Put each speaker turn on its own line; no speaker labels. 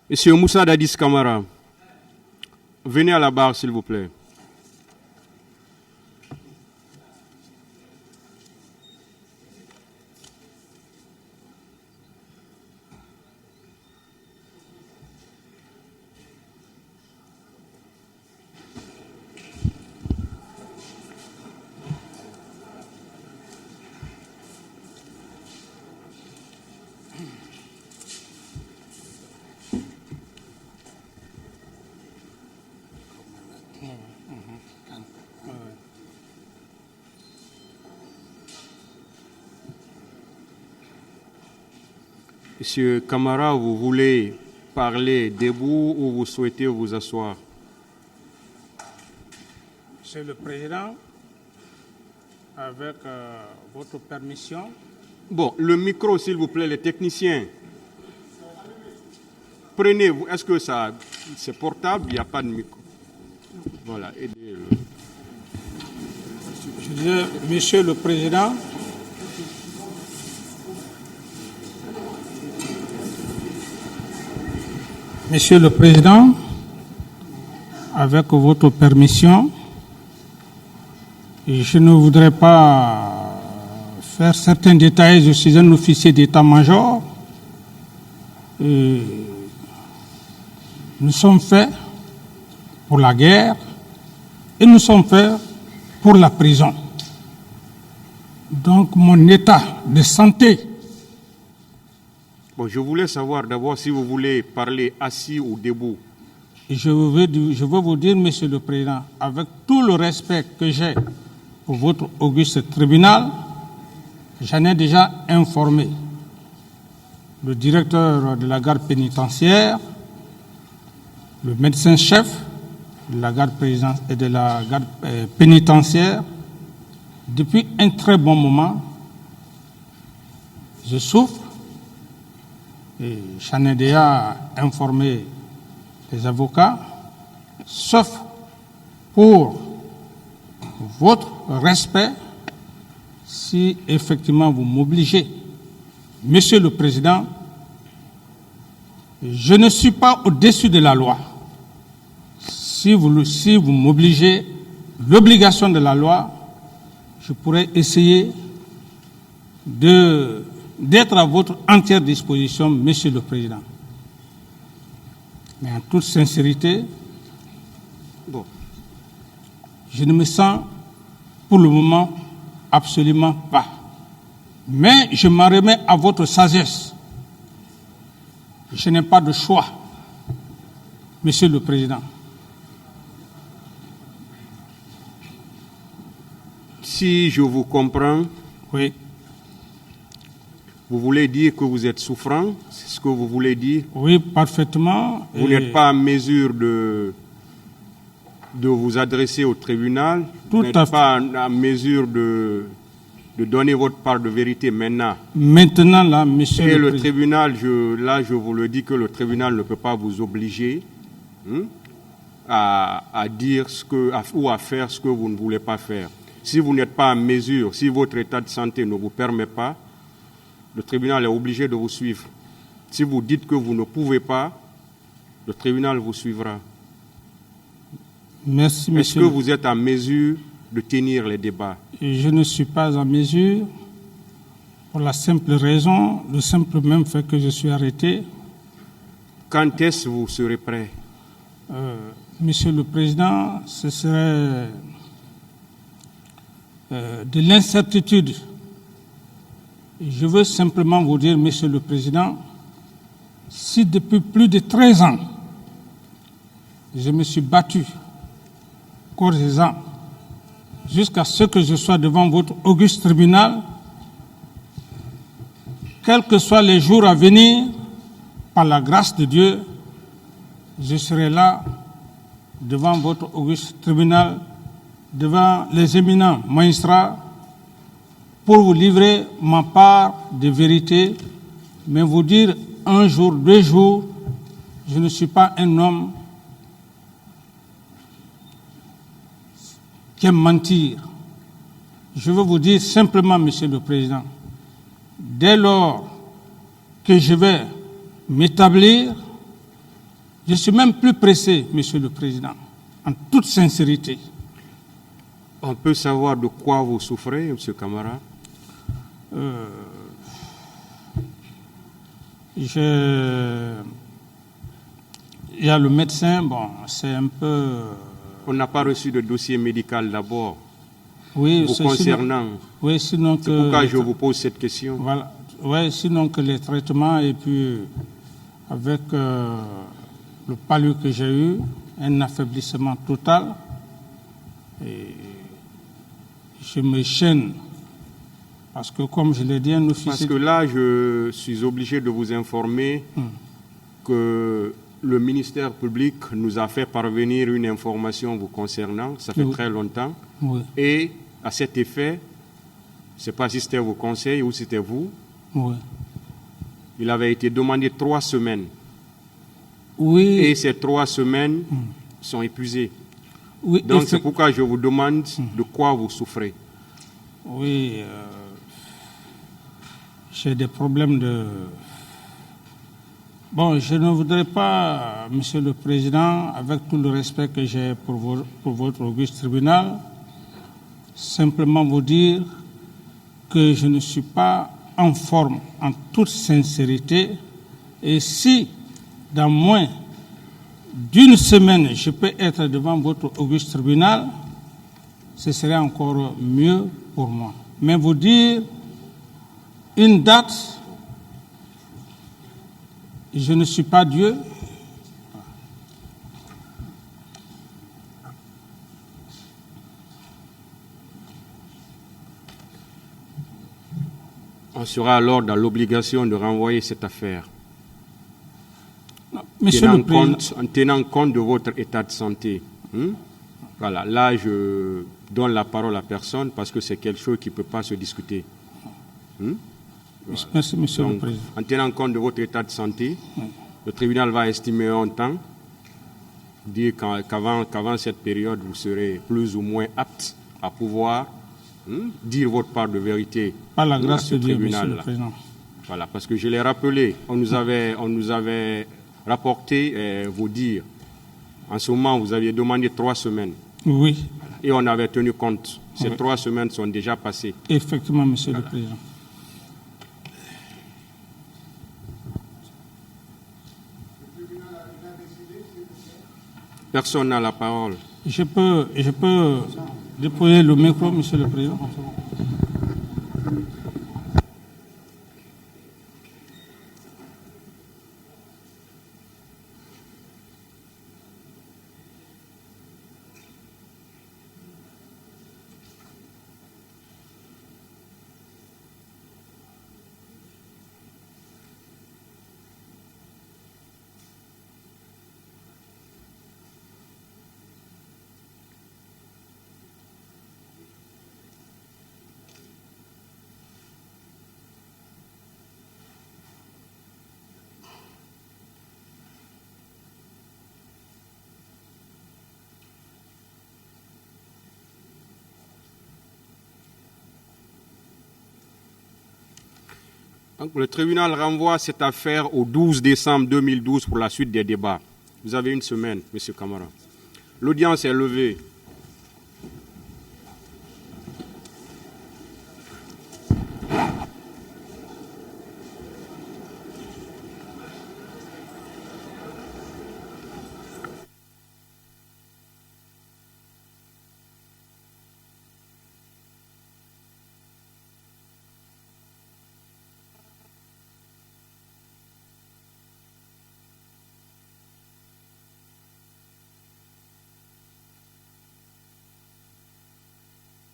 Monsieur Moussa Dadis Camara, venez à la barre, s'il vous plaît. Monsieur Camara, vous voulez parler debout ou vous souhaitez vous asseoir?
Monsieur le Président, avec votre permission.
Bon, le micro, s'il vous plaît, les techniciens. Prenez-vous. Est-ce que ça, c'est portable? Il n'y a pas de micro. Voilà, aidez-le.
Je disais, Monsieur le Président, Monsieur le Président, avec votre permission, je ne voudrais pas faire certains détails. Je suis un officier d'état-major. Nous sommes faits pour la guerre et nous sommes faits pour la prison. Donc mon état de santé.
Bon, je voulais savoir d'abord si vous voulez parler assis ou debout.
Je veux vous dire, Monsieur le Président, avec tout le respect que j'ai pour votre auguste tribunal, j'en ai déjà informé le directeur de la garde pénitentiaire, le médecin-chef de la garde pénitentiaire. Depuis un très bon moment, je souffre et j'en ai déjà informé les avocats, sauf pour votre respect, si effectivement vous m'obligez. Monsieur le Président, je ne suis pas au-dessus de la loi. Si vous m'obligez l'obligation de la loi, je pourrais essayer d'être à votre entière disposition, Monsieur le Président. Mais en toute sincérité, je ne me sens pour le moment absolument pas. Mais je m'en remets à votre sagesse. Je n'ai pas de choix, Monsieur le Président.
Si je vous comprends,
oui.
Vous voulez dire que vous êtes souffrant? C'est ce que vous voulez dire?
Oui, parfaitement.
Vous n'êtes pas en mesure de vous adresser au tribunal? Vous n'êtes pas en mesure de donner votre part de vérité maintenant?
Maintenant, là, Monsieur
le
Président.
Tribunal, je vous le dis que le tribunal ne peut pas vous obliger à dire ou à faire ce que vous ne voulez pas faire. Si vous n'êtes pas en mesure, si votre état de santé ne vous permet pas, le tribunal est obligé de vous suivre. Si vous dites que vous ne pouvez pas, le tribunal vous suivra.
Merci, monsieur.
Est-ce que vous êtes en mesure de tenir les débats?
Je ne suis pas en mesure, pour la simple raison, le simple même fait que je suis arrêté.
Quand est-ce que vous serez prêt?
Monsieur le Président, ce serait de l'incertitude. Je veux simplement vous dire, Monsieur le Président, si depuis plus de 13 ans, je me suis battu corps et âme jusqu'à ce que je sois devant votre auguste tribunal, quels que soient les jours à venir, par la grâce de Dieu, je serai là devant votre auguste tribunal, devant les éminents magistrats, pour vous livrer ma part de vérité, mais vous dire un jour, 2 jours, je ne suis pas un homme qui aime mentir. Je veux vous dire simplement, Monsieur le Président, dès lors que je vais m'établir, Je suis même plus pressé, Monsieur le Président, en toute sincérité.
On peut savoir de quoi vous souffrez, M. Camara?
Il y a le médecin, bon, c'est un peu...
On n'a pas reçu de dossier médical d'abord
Oui,
vous concernant.
Oui, sinon
c'est pourquoi je vous pose cette question.
Voilà. Oui, sinon que les traitements et puis avec le palu que j'ai eu, un affaiblissement total. Et je me chaîne. Parce que comme je l'ai dit, un officier...
Parce que là, je suis obligé de vous informer que le ministère public nous a fait parvenir une information vous concernant, ça fait très longtemps.
Oui.
Et à cet effet, je ne sais pas si c'était vos conseils ou c'était vous,
oui.
Il avait été demandé 3 semaines.
Oui.
Et ces 3 semaines sont épuisées.
Oui,
donc c'est pourquoi je vous demande de quoi vous souffrez.
Oui, j'ai des problèmes de... Bon, je ne voudrais pas, Monsieur le Président, avec tout le respect que j'ai pour votre auguste tribunal, simplement vous dire que je ne suis pas en forme, en toute sincérité, et si dans moins d'une semaine je peux être devant votre auguste tribunal, ce serait encore mieux pour moi. Mais vous dire une date, je ne suis pas Dieu.
On sera alors dans l'obligation de renvoyer cette affaire.
Non, Monsieur le Président,
en tenant compte de votre état de santé. Voilà, là je donne la parole à personne parce que c'est quelque chose qui ne peut pas se discuter. Voilà.
Merci, Monsieur
Donc,
le Président.
en tenant compte de votre état de santé, le tribunal va estimer un temps, dire qu'avant cette période, vous serez plus ou moins apte à pouvoir dire votre part de vérité.
Par la grâce de Dieu,
tribunal,
Monsieur le Président.
Voilà, parce que je l'ai rappelé, on nous avait rapporté vos dires. En ce moment, vous aviez demandé 3 semaines.
Oui.
Et on avait tenu compte. Ces 3 semaines sont déjà passées.
Effectivement, Monsieur le Président.
Personne n'a la parole.
Je peux déposer le micro, Monsieur le Président.
Donc, le tribunal renvoie cette affaire au 12 décembre 2012 pour la suite des débats. Vous avez une semaine, M. Camara. L'audience est levée.